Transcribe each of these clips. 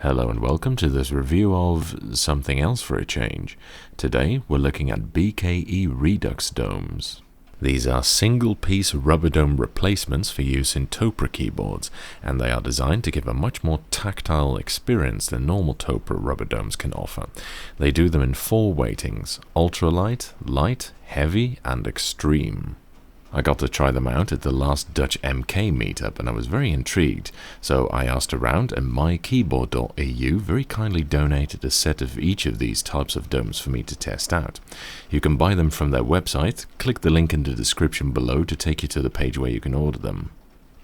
Hello and welcome to this review of something else for a change. Today we're looking at BKE Redux domes. These are single-piece rubber dome replacements for use in Topre keyboards, and they are designed to give a much more tactile experience than normal Topre rubber domes can offer. They do them in 4 weightings: ultralight, light, heavy, and extreme. I got to try them out at the last Dutch MK meetup and I was very intrigued, so I asked around and mykeyboard.eu very kindly donated a set of each of these types of domes for me to test out. You can buy them from their website. Click the link in the description below to take you to the page where you can order them.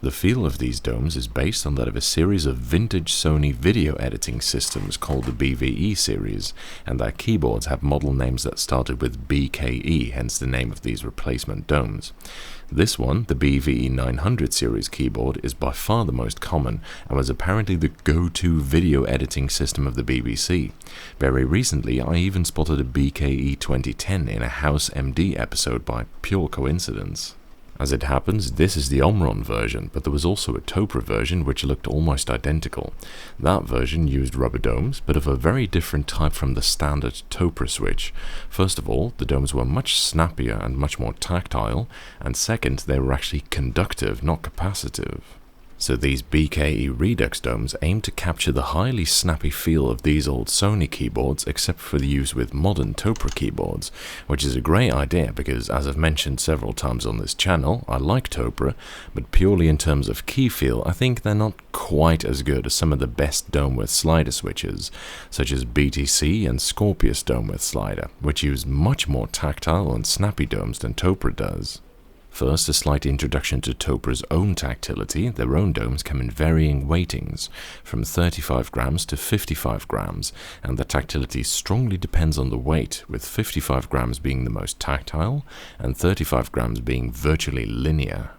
The feel of these domes is based on that of a series of vintage Sony video editing systems called the BVE series, and their keyboards have model names that started with BKE, hence the name of these replacement domes. This one, the BVE 900 series keyboard, is by far the most common and was apparently the go-to video editing system of the BBC. Very recently, I even spotted a BKE 2010 in a House MD episode by pure coincidence. As it happens, this is the Omron version, but there was also a Topre version which looked almost identical. That version used rubber domes, but of a very different type from the standard Topre switch. First of all, the domes were much snappier and much more tactile, and second, they were actually conductive, not capacitive. So these BKE Redux domes aim to capture the highly snappy feel of these old Sony keyboards, except for the use with modern Topre keyboards, which is a great idea because, as I've mentioned several times on this channel, I like Topre, but purely in terms of key feel, I think they're not quite as good as some of the best dome with slider switches, such as BTC and Scorpius dome with slider, which use much more tactile and snappy domes than Topre does. First, a slight introduction to Topre's own tactility. Their own domes come in varying weightings, from 35 grams to 55 grams, and the tactility strongly depends on the weight, with 55 grams being the most tactile and 35 grams being virtually linear.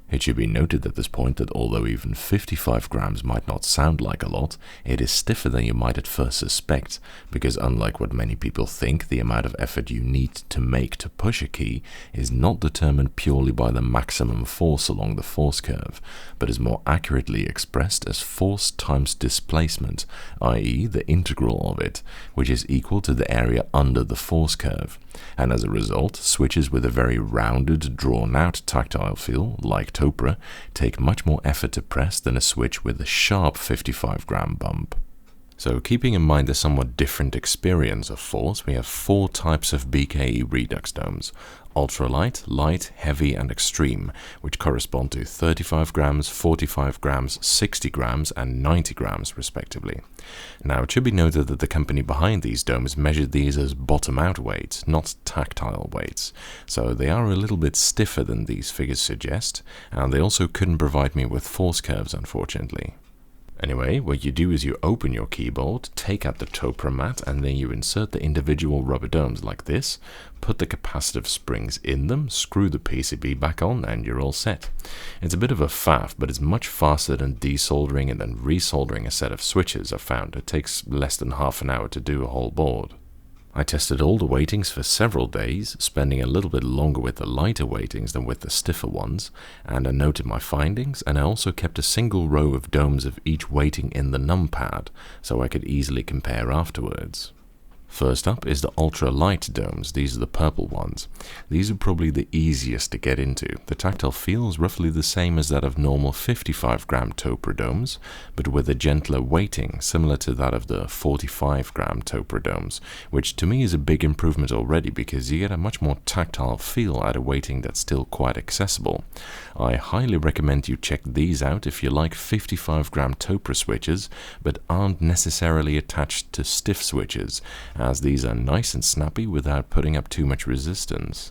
It should be noted at this point that although even 55 grams might not sound like a lot, it is stiffer than you might at first suspect, because unlike what many people think, the amount of effort you need to make to push a key is not determined purely by the maximum force along the force curve, but is more accurately expressed as force times displacement, i.e. the integral of it, which is equal to the area under the force curve. And as a result, switches with a very rounded, drawn-out tactile feel, like Topre, take much more effort to press than a switch with a sharp 55 gram bump. So keeping in mind the somewhat different experience of force, we have 4 types of BKE Redux domes: ultralight, light, heavy, and extreme, which correspond to 35 grams, 45 grams, 60 grams, and 90 grams respectively. Now, it should be noted that the company behind these domes measured these as bottom-out weights, not tactile weights, so they are a little bit stiffer than these figures suggest, and they also couldn't provide me with force curves, unfortunately. Anyway, what you do is you open your keyboard, take out the Topre mat, and then you insert the individual rubber domes like this, put the capacitive springs in them, screw the PCB back on, and you're all set. It's a bit of a faff, but it's much faster than desoldering and then resoldering a set of switches. I've found it takes less than half an hour to do a whole board. I tested all the weightings for several days, spending a little bit longer with the lighter weightings than with the stiffer ones, and I noted my findings, and I also kept a single row of domes of each weighting in the numpad, so I could easily compare afterwards. First up is the ultra-light domes. These are the purple ones. These are probably the easiest to get into. The tactile feel is roughly the same as that of normal 55 gram Topre domes, but with a gentler weighting, similar to that of the 45 gram Topre domes, which to me is a big improvement already because you get a much more tactile feel at a weighting that's still quite accessible. I highly recommend you check these out if you like 55 gram Topre switches, but aren't necessarily attached to stiff switches, as these are nice and snappy without putting up too much resistance.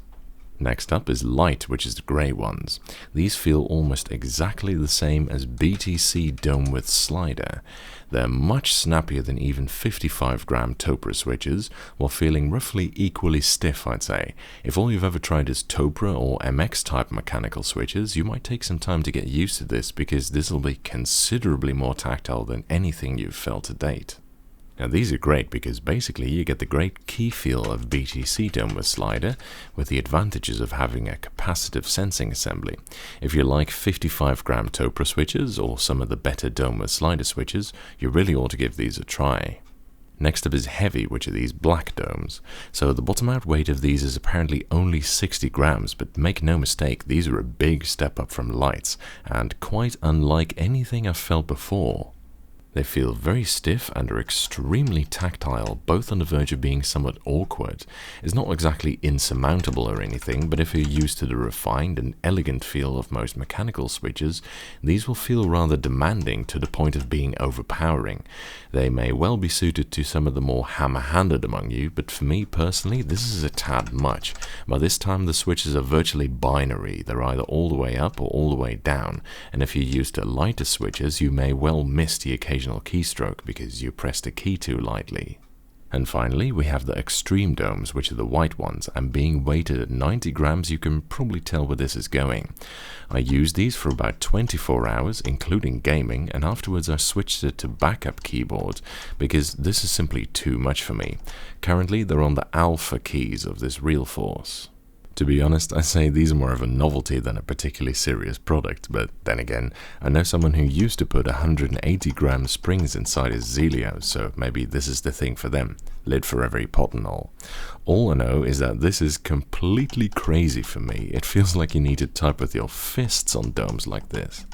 Next up is light, which is the grey ones. These feel almost exactly the same as BTC dome with slider. They're much snappier than even 55 gram Topre switches, while feeling roughly equally stiff, I'd say. If all you've ever tried is Topre or MX type mechanical switches, you might take some time to get used to this because this will be considerably more tactile than anything you've felt to date. Now these are great because basically you get the great key feel of BTC dome with slider with the advantages of having a capacitive sensing assembly. If you like 55 gram Topre switches or some of the better dome with slider switches, you really ought to give these a try. Next up is heavy, which are these black domes. So the bottom out weight of these is apparently only 60 grams, but make no mistake, these are a big step up from lights and quite unlike anything I've felt before. They feel very stiff and are extremely tactile, both on the verge of being somewhat awkward. It's not exactly insurmountable or anything, but if you're used to the refined and elegant feel of most mechanical switches, these will feel rather demanding to the point of being overpowering. They may well be suited to some of the more hammer-handed among you, but for me personally, this is a tad much. By this time, the switches are virtually binary. They're either all the way up or all the way down, and if you're used to lighter switches, you may well miss the occasional keystroke because you pressed a key too lightly. And finally, we have the extreme domes, which are the white ones, and being weighted at 90 grams, you can probably tell where this is going. I used these for about 24 hours, including gaming, and afterwards I switched it to backup keyboard, because this is simply too much for me. Currently, they're on the alpha keys of this Realforce. To be honest, I say these are more of a novelty than a particularly serious product, but then again, I know someone who used to put 180 gram springs inside his Zelio, so maybe this is the thing for them. Lid for every pot and all. All I know is that this is completely crazy for me. It feels like you need to type with your fists on domes like this.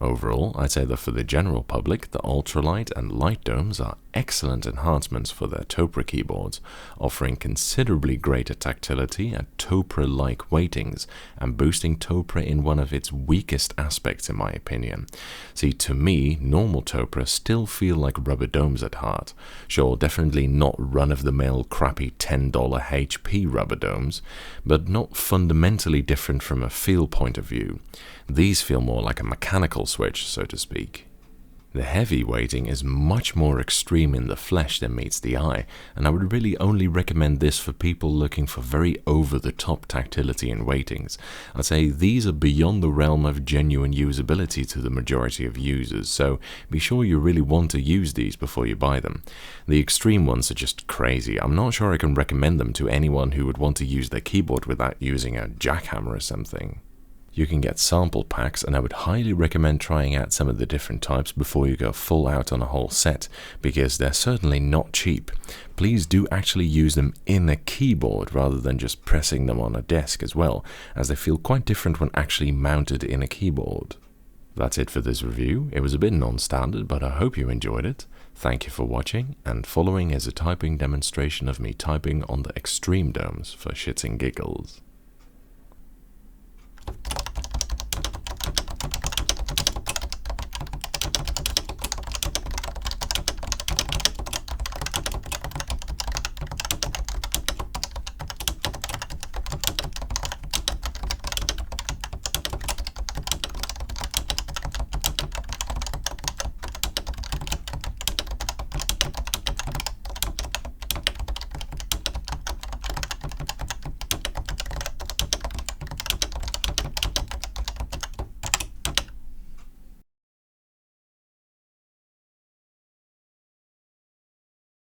Overall, I'd say that for the general public, the ultralight and light domes are excellent enhancements for their Topre keyboards, offering considerably greater tactility and Topre-like weightings, and boosting Topre in one of its weakest aspects in my opinion. See, to me, normal Topre still feel like rubber domes at heart. Sure, definitely not run-of-the-mill crappy $10 HP rubber domes, but not fundamentally different from a feel point of view. These feel more like a mechanical switch, so to speak. The heavy weighting is much more extreme in the flesh than meets the eye, and I would really only recommend this for people looking for very over-the-top tactility and weightings. I'd say these are beyond the realm of genuine usability to the majority of users, so be sure you really want to use these before you buy them. The extreme ones are just crazy. I'm not sure I can recommend them to anyone who would want to use their keyboard without using a jackhammer or something. You can get sample packs, and I would highly recommend trying out some of the different types before you go full out on a whole set, because they're certainly not cheap. Please do actually use them in a keyboard rather than just pressing them on a desk as well, as they feel quite different when actually mounted in a keyboard. That's it for this review. It was a bit non-standard, but I hope you enjoyed it. Thank you for watching, and following is a typing demonstration of me typing on the extreme domes for shits and giggles.